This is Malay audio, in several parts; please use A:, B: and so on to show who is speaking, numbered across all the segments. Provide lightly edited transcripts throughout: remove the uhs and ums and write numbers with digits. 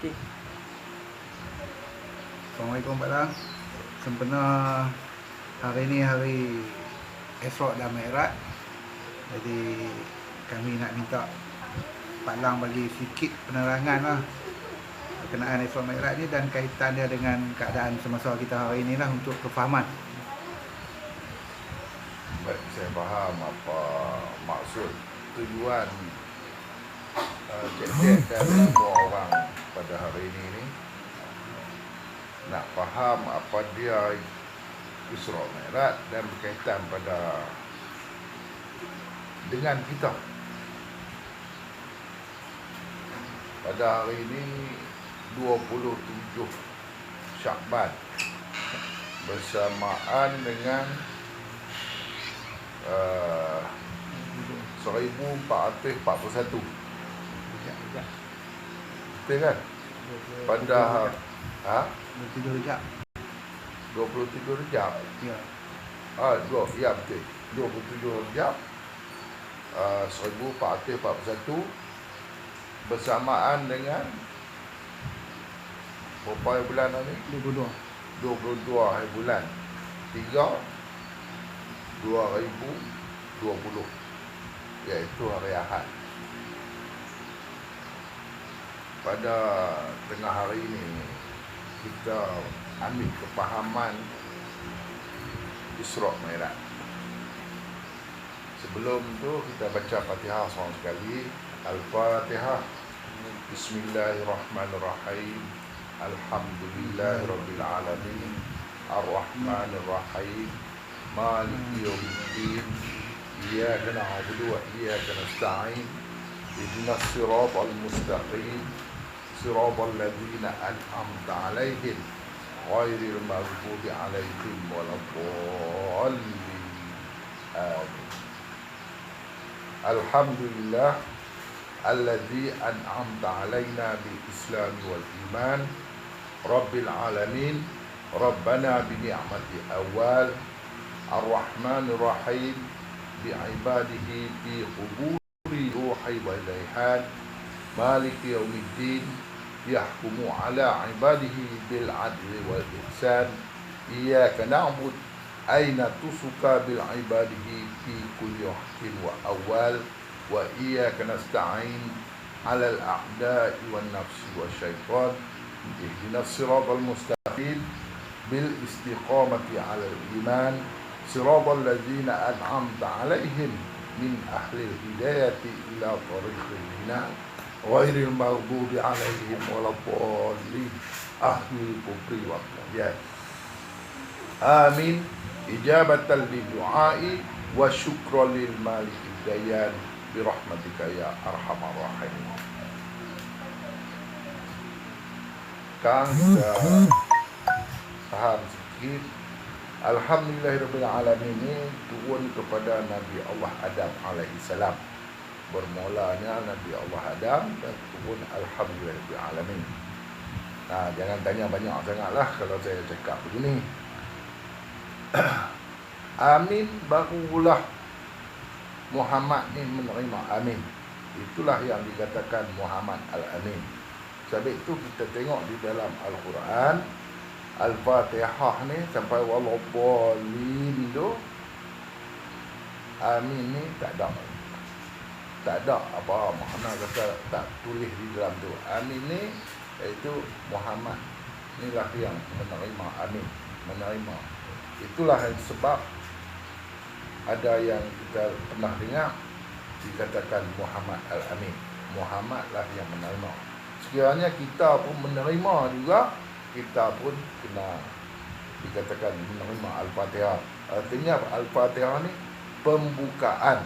A: Okey.
B: Assalamualaikum Pak Lang. Sempena hari ini hari Isra' dan Mi'raj. Jadi kami nak minta Pak Lang bagi sikit penerangan lah berkenaan Isra' Mi'raj ni dan kaitannya dengan keadaan semasa kita hari ini lah untuk kefahaman.
C: Baik, saya faham apa maksud tujuan cek-cek dan semua orang pada hari ini nak faham apa dia Isra' Mi'raj dan berkaitan dengan kita. Pada hari ini 27 Syakban bersamaan dengan 1441. Betul kan? Pada
B: 23 Rejab.
C: 23 Rejab.
B: Ya.
C: Ya betul. 27 Rejab 1441 bersamaan dengan berapa hari bulan ni?
B: 22.
C: 22 hari bulan 3 2020, iaitu hari Ahad. Pada tengah hari ini kita ambil kepahaman Isra' Mi'raj. Sebelum tu kita baca Fatihah seorang sekali. Al-Fatihah. Bismillahirrahmanirrahim. Alhamdulillahirabbil alamin. Ar-Rahmanir-Rahim. Maliki yaumiddin. Iyyaka na'budu wa iyyaka nasta'in. Ihdinas siratal mustaqim. Siratal ladzina an'amta 'alaihim ghairil maghdubi 'alaihim waladdallin. Amin. Alhamdulillah alladzi an'amta 'alaina bil Islam wal iman. Rabbil alamin. Rabbana bi ni'mati awal. Ar-Rahmanir Rahim bi ibadihi bi quburi ruhi wa ilaihan. Maliki yaumiddin. Yahkumu ala ibadihi bil adli wal ihsan. Iyyaka na'bud aina tusuka bil ibadihi fi kulli waqtin wa awal. Wa iyyaka nasta'in ala al a'da'i wan nafsi wa syaitan. Ihdinas siratal mustaqim bil istiqamati ala al iman. Siratal ladzina an'amta 'alaihim min ahli al hidayati ila tariqil hina. Ghairil maghdubi 'alaihim waladdallin. Ahli kufri wa qiyas. Amin. Ijabatan li du'ai wa syukran lil maliki dayan bi rahmatika ya arhamar rahim. Kang faham sikit. Alhamdulillahirabbil alamin ini turun kepada Nabi Allah Adam alaihi salam. Bermulanya Nabi Allah Adam dan turun alhamdulillahirabbil alamin. Jangan tanya banyak sangatlah kalau saya cakap begini. Amin, barulah Muhammad ni menerima amin. Itulah yang dikatakan Muhammad Al-Amin. Sebab itu kita tengok di dalam Al-Quran Al-Fatihah ni sampai waladdallin tu, amin ni tak ada apa makna kata tak tulis di dalam tu. Amin ni iaitu Muhammad inilah yang menerima amin, menerima. Itulah sebab ada yang kita pernah dengar dikatakan Muhammad Al-Amin. Muhammad lah yang menerima. Sekiranya kita pun menerima juga, kita pun kena dikatakan menerima Al-Fatihah. Artinya Al-Fatihah ni pembukaan.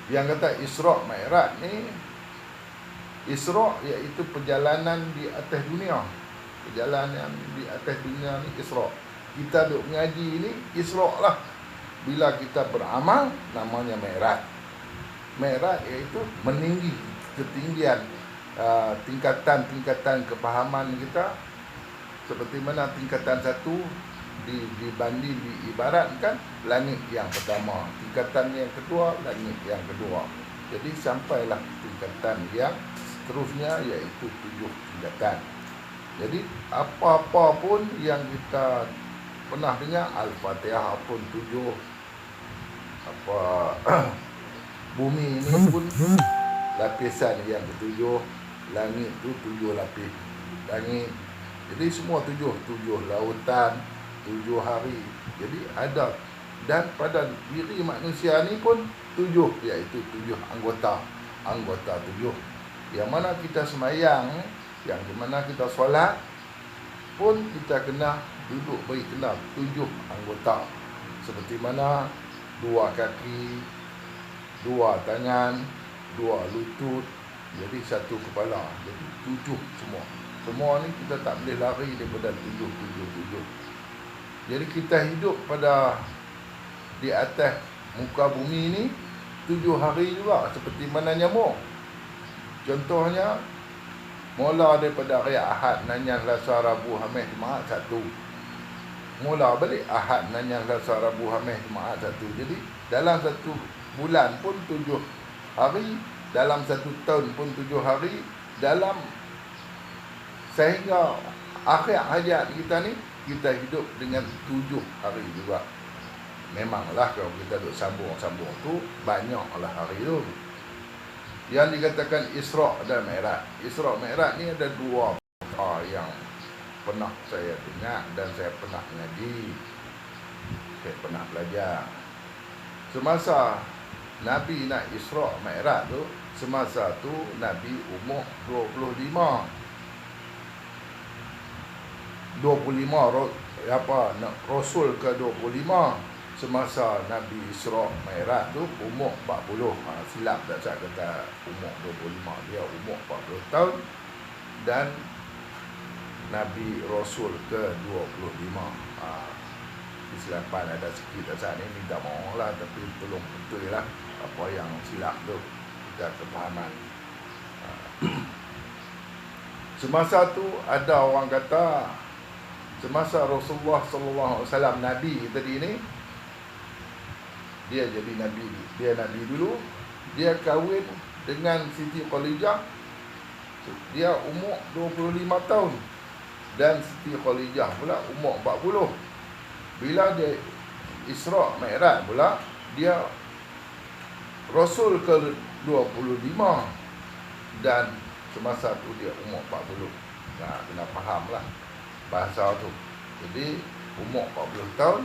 C: Yang kata Isra' Mi'raj ni, Isra' iaitu perjalanan di atas dunia. Perjalanan di atas dunia ni Isra'. Kita duk mengaji ni Isra' lah. Bila kita beramal namanya Mi'raj. Mi'raj iaitu meninggi, ketinggian, tingkatan-tingkatan kepahaman kita. Seperti mana tingkatan satu dibanding diibaratkan langit yang pertama, tingkatan yang kedua langit yang kedua. Jadi sampailah tingkatan yang seterusnya, iaitu 7 tingkatan. Jadi apa-apa pun yang kita pernah dengar, Al-Fatihah pun 7, apa bumi ini pun lapisan yang ketujuh, langit tu 7 lapis langit. Jadi semua 7 lautan, 7 hari. Jadi ada, dan pada diri manusia ni pun 7, iaitu 7 anggota 7. Yang mana kita semayang, yang dimana kita solat pun kita kena duduk bagi kena 7 anggota. Seperti mana 2 kaki, 2 tangan, 2 lutut, jadi 1 kepala. Jadi 7 semua. Semua ni kita tak boleh lari daripada 7. Jadi kita hidup pada di atas muka bumi ni 7 hari juga, seperti mana nyamuk. Contohnya, mula daripada hari Ahad, Nanyang, Selasa, Rabu, Khamis, Jumaat 1. Mula balik Ahad, Nanyang, Selasa, Rabu, Khamis, Jumaat 1. Jadi dalam 1 bulan pun 7 hari, dalam 1 tahun pun 7 hari, dalam sehingga akhir hayat kita ni kita hidup dengan 7 hari juga. Memanglah kalau kita duk sambung tu banyaklah hari tu. Yang dikatakan Isra' dan Mi'raj. Isra' Mi'raj ni ada 2 perkara yang pernah saya dengar dan saya pernah mengaji, saya pernah belajar. Semasa Nabi nak Isra' Mi'raj tu, semasa tu Nabi umur 25 Rasul ke 25. Semasa Nabi Isra' Mi'raj tu umur 40. Silap tak saya kata umur 25, dia umur 40 tahun. Dan Nabi Rasul ke 25. Kesilapan ada sikit saat ni, minta maaf lah, tapi tolong betul lah apa yang silap tu, kita kepahaman. Semasa tu ada orang kata, semasa Rasulullah SAW Nabi tadi ni, dia jadi Nabi, dia Nabi dulu, dia kahwin dengan Siti Khadijah, dia umur 25 tahun, dan Siti Khadijah pula umur 40. Bila dia Isra' Mi'raj pula, dia Rasul ke 25, dan semasa tu dia umur 40. Nah, kena faham lah bahasa tu. Jadi umur 40 tahun,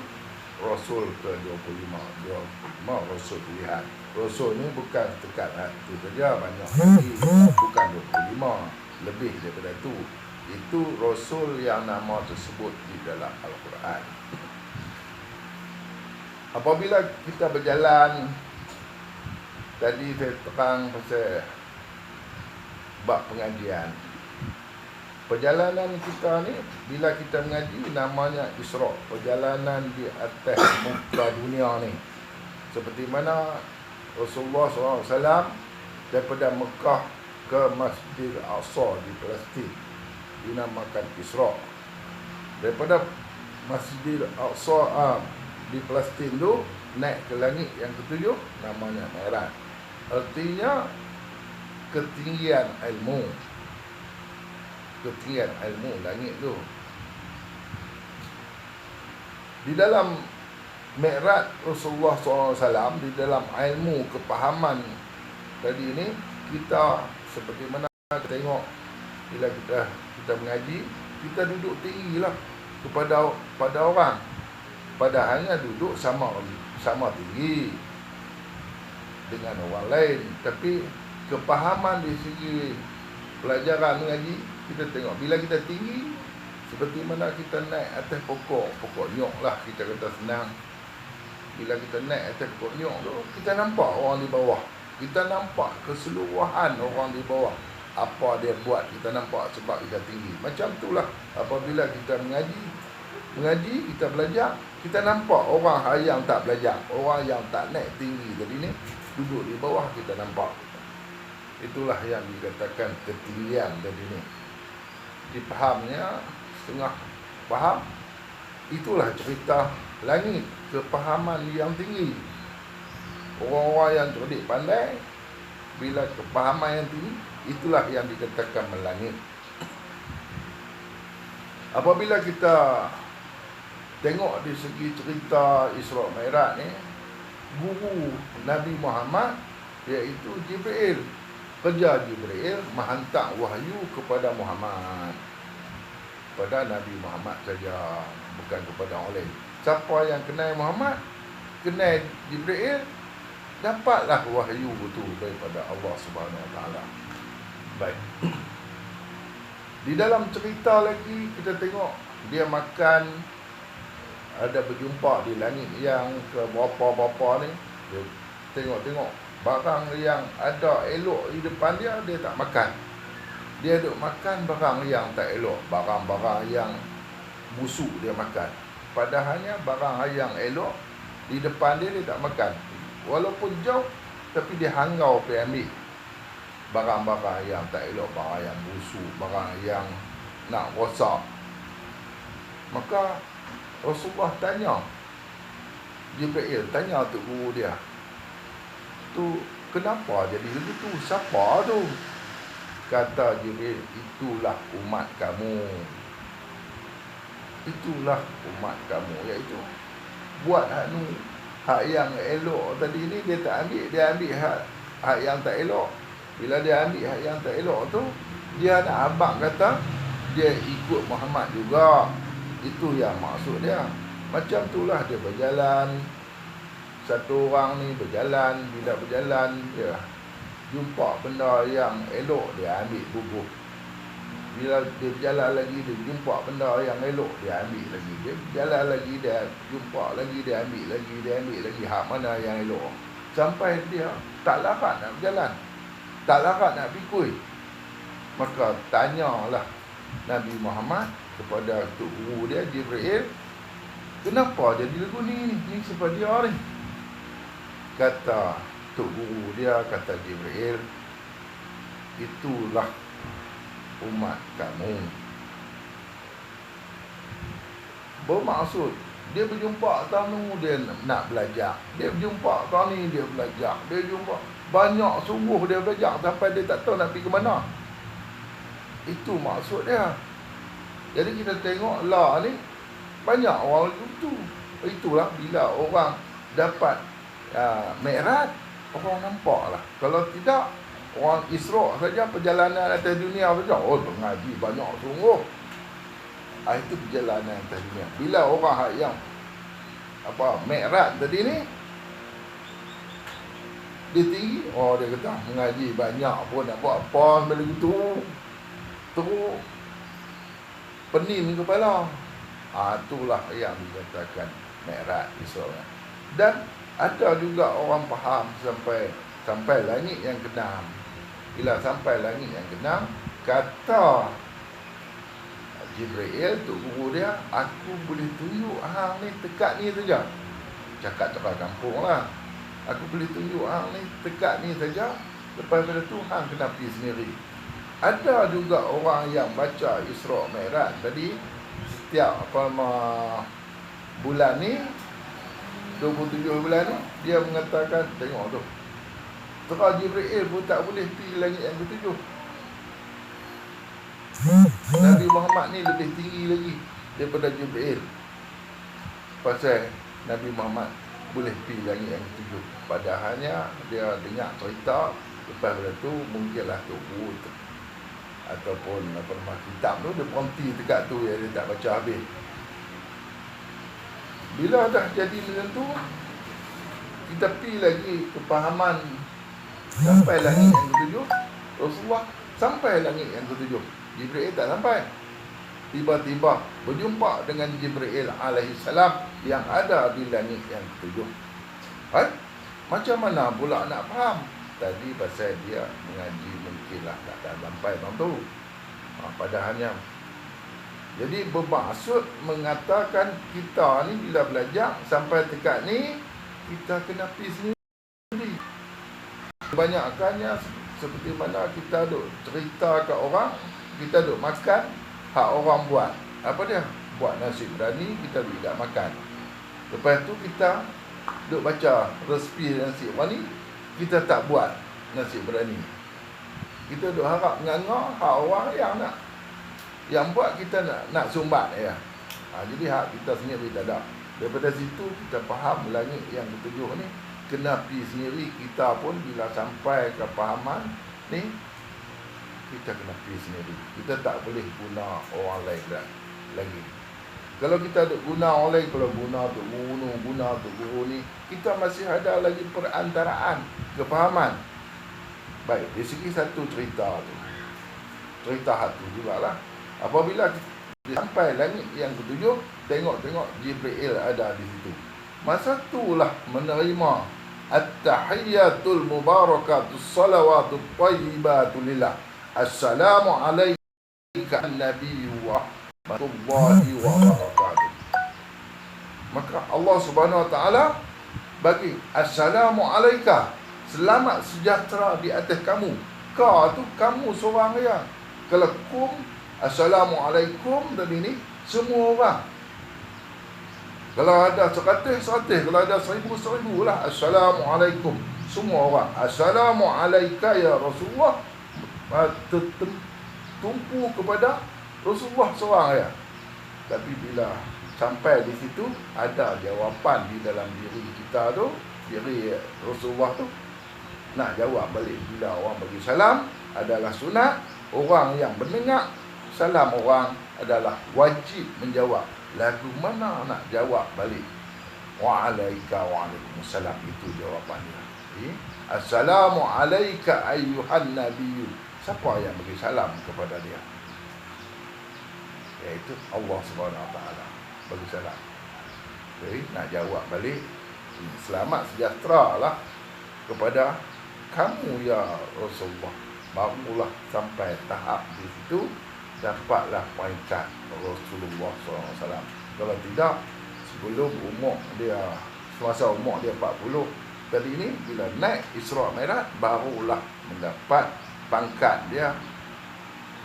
C: Rasul ke 25 Rasul pilihan. Rasul ni bukan dekat tu saja, banyak lagi, bukan 25, lebih daripada tu. Itu Rasul yang nama tersebut di dalam Al-Quran. Apabila kita berjalan, tadi saya terang pasal bab pengajian. Perjalanan kita ni, bila kita mengaji, namanya Isra', perjalanan di atas muka dunia ni. Seperti mana Rasulullah SAW daripada Mekah ke Masjid Al-Aqsa di Palestin, dinamakan Isra'. Daripada Masjid Al-Aqsa di Palestin tu naik ke langit yang ketujuh, namanya Mi'raj. Artinya ketinggian ilmu, langit tu. Di dalam Mi'raj Rasulullah SAW, di dalam ilmu kepahaman tadi ni, kita seperti mana kita tengok bila kita mengaji, kita duduk tinggi lah kepada orang, padahalnya duduk sama tinggi dengan orang lain. Tapi kepahaman di segi pelajaran mengaji, kita tengok bila kita tinggi, seperti mana kita naik atas pokok nyok lah, kita kata senang. Bila kita naik atas pokok nyok tu, kita nampak orang di bawah, kita nampak keseluruhan orang di bawah, apa dia buat kita nampak sebab kita tinggi. Macam itulah apabila kita mengaji, kita belajar, kita nampak orang yang tak belajar, orang yang tak naik tinggi tadi ni, duduk di bawah, kita nampak. Itulah yang dikatakan ketinggian tadi ni. Dipahamnya setengah faham, itulah cerita langit, kepahaman yang tinggi. Orang-orang yang cerdik pandai, bila kepahaman yang tinggi, itulah yang dikatakan melangit. Apabila kita tengok di segi cerita Isra Mi'raj ni, guru Nabi Muhammad iaitu Jibril. Kerja Jibril menghantar wahyu kepada Muhammad, kepada Nabi Muhammad saja, bukan kepada orang lain. Siapa yang kenal Muhammad, kenal Jibril, dapatlah wahyu itu daripada Allah Subhanahu Wa Taala. Baik. Di dalam cerita lagi kita tengok dia makan, ada berjumpa di langit yang ke berapa-berapa ni. Dia tengok-tengok barang yang ada elok di depan dia, dia tak makan. Dia duk makan barang yang tak elok, barang-barang yang busuk dia makan. Padahalnya barang yang elok di depan dia, dia tak makan. Walaupun jauh, tapi dia hangau pergi ambil barang-barang yang tak elok, barang yang busuk, barang yang nak rosak. Maka Rasulullah tanya, Jibril tanya tu guru dia, tu kenapa jadi begitu? Siapa tu? Kata Jibril, itulah umat kamu. Itulah umat kamu, iaitu buat hak yang elok tadi ni dia tak ambil, dia ambil hak yang tak elok. Bila dia ambil hak yang tak elok tu, dia nak abang kata dia ikut Muhammad juga. Itu yang maksud dia. Macam itulah dia berjalan. Satu orang ni berjalan, bila berjalan dia jumpa benda yang elok, dia ambil bubuh. Bila dia berjalan lagi, dia jumpa benda yang elok, dia ambil lagi. Dia berjalan lagi, dia jumpa lagi, dia ambil lagi, dia ambil lagi hak mana yang elok. Sampai dia tak larat nak berjalan, tak larat nak pikul. Maka tanyalah Nabi Muhammad kepada tok guru dia Jibril, kenapa jadi lagu ni sebab dia ni? Kata tok guru dia, kata Jibril, itulah umat kamu. Bermaksud dia berjumpa tahun ni dia nak belajar, dia berjumpa tahun ni dia belajar, dia jumpa banyak sungguh dia belajar sampai dia tak tahu nak pergi ke mana. Itu maksud dia. Jadi kita tengok lah ni banyak orang itu. Itulah bila orang dapat Mi'raj, orang nampak lah. Kalau tidak, orang Isra saja, perjalanan atas dunia saja, oh mengaji banyak sungguh. Itu perjalanan atas dunia. Bila orang yang Mi'raj tadi ni, dia tinggi, oh dia kata mengaji banyak pun nak buat apa sampai begitu, terus pening kepala. Itulah yang dikatakan Mi'raj Isra. Dan ada juga orang faham sampai langit yang keenam. Bila sampai langit yang keenam, kata Jibril tu guru dia, aku boleh tunjuk hang ni dekat ni saja. Cakap kampung lah. Aku boleh tunjuk hang ni dekat ni saja. Lepas pada tu hang kena pergi sendiri. Ada juga orang yang baca Isra Mi'raj tadi, setiap bulan ni, 27 bulan ni, dia mengatakan, tengok tu, Terus Jibril pun tak boleh pergi langit yang ketujuh. Nabi Muhammad ni lebih tinggi lagi daripada Jibril. Pasal Nabi Muhammad boleh pergi langit yang ketujuh. Padahalnya dia dengar cerita, lepas pada tu mungkinlah tu ataupun kitab tu dia berhenti dekat tu yang dia tak baca habis. Bila dah jadi macam tu, kita pergi lagi kepahaman sampai langit yang ketujuh. Rasulullah sampai langit yang ketujuh, Jibril tak sampai. Tiba-tiba berjumpa dengan Jibril alaihissalam yang ada di langit yang ketujuh. Macam mana pula nak faham? Tadi pasal dia mengaji mungkinlah tak sampai bang tu. Padahalnya, jadi bermaksud mengatakan kita ni bila belajar sampai dekat ni, kita kena pergi sendiri. Kebanyakannya seperti mana kita duk cerita ke orang, kita duk makan hak orang buat. Apa dia? Buat nasi berani, kita tidak makan. Lepas tu kita duk baca resipi nasi orang ni, kita tak buat. nasi berani. Kita duk harap nganga hak orang yang buat kita nak sumbat ya. Jadi hak kita sendiri tak ada. Daripada situ kita faham langit yang ketujuh ni kena pi sendiri. Kita pun bila sampai ke fahaman ni, kita kena pi sendiri. Kita tak boleh guna orang lain lagi. Kalau kita duk guna orang lain, kalau guna untuk guru, guna untuk guru ni, kita masih ada lagi perantaraan kefahaman. Baik, di segi satu cerita tu, cerita satu jugalah. Apabila sampai langit yang ketujuh, tengok-tengok Jibril ada di situ. Masa itulah menerima at-tahiyyatul mubarakatus salawatut thayyibatu lillah. Assalamu alayka an-nabiyyu wa rahmatullahi wa barakatuh. Maka Allah Subhanahu wa taala bagi assalamu alayka, selamat sejahtera di atas kamu. Ka tu kamu seorang ya. Kalau kum, assalamualaikum tadi ni semua orang. Kalau ada 100, kalau ada 1000 lah. Assalamualaikum semua orang. Assalamualaikum ya Rasulullah, tumpu kepada Rasulullah seorang ya. Tapi bila sampai di situ, ada jawapan di dalam diri kita tu, diri Rasulullah tu nak jawab balik. Bila orang bagi salam adalah sunat, orang yang mendengar salam orang adalah wajib menjawab. Lagu mana nak jawab balik? Wa'alaika wa'alaikumussalam, itu jawapannya. Assalamu alayka ayyuhan nabiyyu. Siapa yang bagi salam kepada dia? Iaitu Allah Subhanahu wa taala bagi salam. Jadi nak jawab balik, selamat sejahtera lah kepada kamu ya Rasulullah. Barulah sampai tahap di situ, dapatlah peringkat Rasulullah SAW. Kalau tidak, sebelum umur dia, semasa umur dia 40, tadi ni bila naik Isra Mi'raj, barulah mendapat pangkat dia,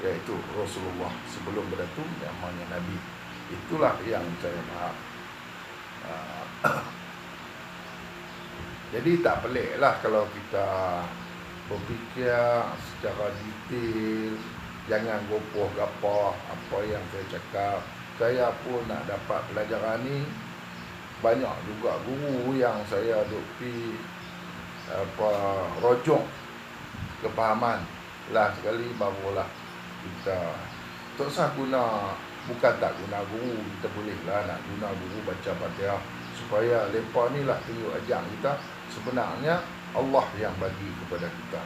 C: iaitu Rasulullah. Sebelum beratu namanya Nabi. Itulah yang saya faham. Jadi tak peliklah kalau kita berfikir secara detail. Jangan gopoh gapah apa yang saya cakap. Saya pun nak dapat pelajaran ni. Banyak juga guru yang saya duk pi rojok kepahaman lah sekali, barulah kita tak usah guna, bukan tak guna guru, kita boleh lah nak guna guru baca Fatihah supaya lepas ni lah tunjuk ajang kita sebenarnya Allah yang bagi kepada kita.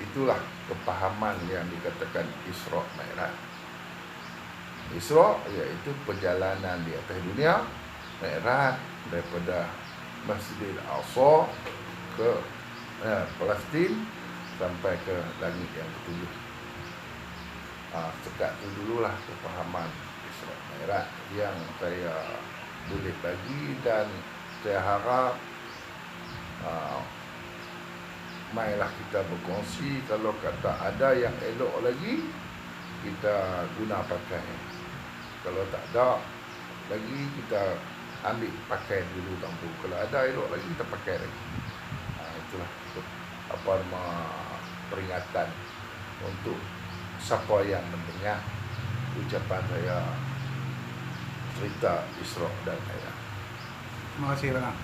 C: Itulah kepahaman yang dikatakan Isra Mi'raj. Isra iaitu perjalanan di atas dunia, Mi'raj daripada Masjidil Aqsa ke Palestin sampai ke langit yang ketujuh. Sekat tu dululah kepahaman Isra Mi'raj yang saya boleh bagi, dan saya harap mainlah kita berkongsi. Kalau kata ada yang elok lagi, kita guna pakai. Kalau tak ada lagi, kita ambil pakai dulu tampu. Kalau ada elok lagi, kita pakai lagi. Itulah apa nama peringatan untuk siapa yang mendengar ucapan saya cerita Isra dan Mi'raj.
B: Terima kasih, Bang.